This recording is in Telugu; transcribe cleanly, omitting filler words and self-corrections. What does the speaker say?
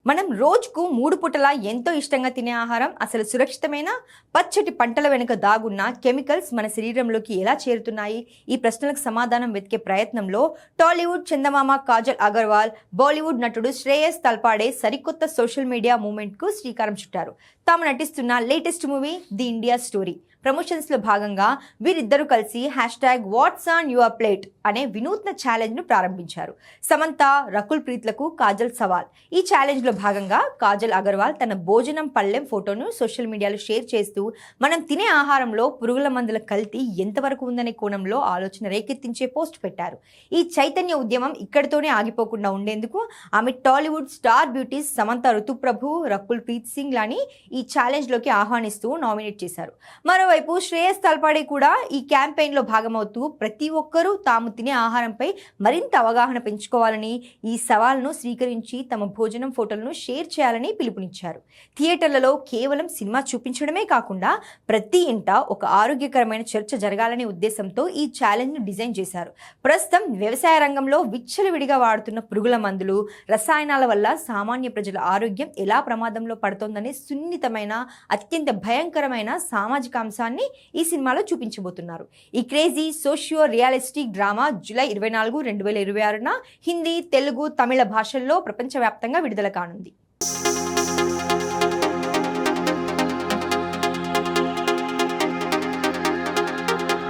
మనం రోజుకు 3 పూటలా ఎంతో ఇష్టంగా తినే ఆహారం అసలు సురక్షితమైన పచ్చటి పంటల వెనుక దాగున్న కెమికల్స్ మన శరీరంలోకి ఎలా చేరుతున్నాయి? ఈ ప్రశ్నలకు సమాధానం వెతికే ప్రయత్నంలో టాలీవుడ్ చందమామ కాజల్ అగర్వాల్, బాలీవుడ్ నటుడు శ్రేయస్ తల్పాడే సరికొత్త సోషల్ మీడియా మూవ్మెంట్కు శ్రీకారం చుట్టారు. తాము నటిస్తున్న latest movie the India story ప్రమోషన్స్లో భాగంగా వీరిద్దరూ కలిసి #వాట్స్ ఆన్ యువర్ ప్లేట్ అనే వినూత్న ఛాలెంజ్ను ప్రారంభించారు. సమంత, రకుల్ ప్రీత్లకు కాజల్ సవాల్. ఈ ఛాలెంజ్లో భాగంగా కాజల్ అగర్వాల్ తన భోజనం పళ్ళెం ఫోటోను సోషల్ మీడియాలో షేర్ చేస్తూ మనం తినే ఆహారంలో పురుగుల మందుల కల్తీ ఎంతవరకు ఉందనే కోణంలో ఆలోచన రేకెత్తించే పోస్ట్ పెట్టారు. ఈ చైతన్య ఉద్యమం ఇక్కడితోనే ఆగిపోకుండా ఉండేందుకు ఆమె టాలీవుడ్ స్టార్ బ్యూటీస్ సమంత, ఋతుప్రభు, రకుల్ ప్రీత్ సింగ్ లని ఈ ఛాలెంజ్లోకి ఆహ్వానిస్తూ నామినేట్ చేశారు. మరోవైపు శ్రేయస్ తల్పాడే కూడా ఈ క్యాంపెయిన్లో భాగమవుతూ ప్రతి ఒక్కరూ తాము తినే ఆహారంపై మరింత అవగాహన పెంచుకోవాలని, ఈ సవాల్ను స్వీకరించి తమ భోజనం ఫోటోలను షేర్ చేయాలని పిలుపునిచ్చారు. థియేటర్లలో కేవలం సినిమా చూపించడమే కాకుండా ప్రతి ఇంట ఒక ఆరోగ్యకరమైన చర్చ జరగాలనే ఉద్దేశంతో ఈ ఛాలెంజ్ను డిజైన్ చేశారు. ప్రస్తుతం వ్యవసాయ రంగంలో విచ్చలవిడిగా వాడుతున్న పురుగుల మందులు, రసాయనాల వల్ల సామాన్య ప్రజల ఆరోగ్యం ఎలా ప్రమాదంలో పడుతోందనే సున్నితమైన, అత్యంత భయంకరమైన సామాజిక అంశాన్ని ఈ సినిమాలో చూపించబోతున్నారు. ఈ crazy socio realistic drama July 24, 2026న హిందీ, తెలుగు, తమిళ భాషల్లో ప్రపంచవ్యాప్తంగా విడుదల కానుంది.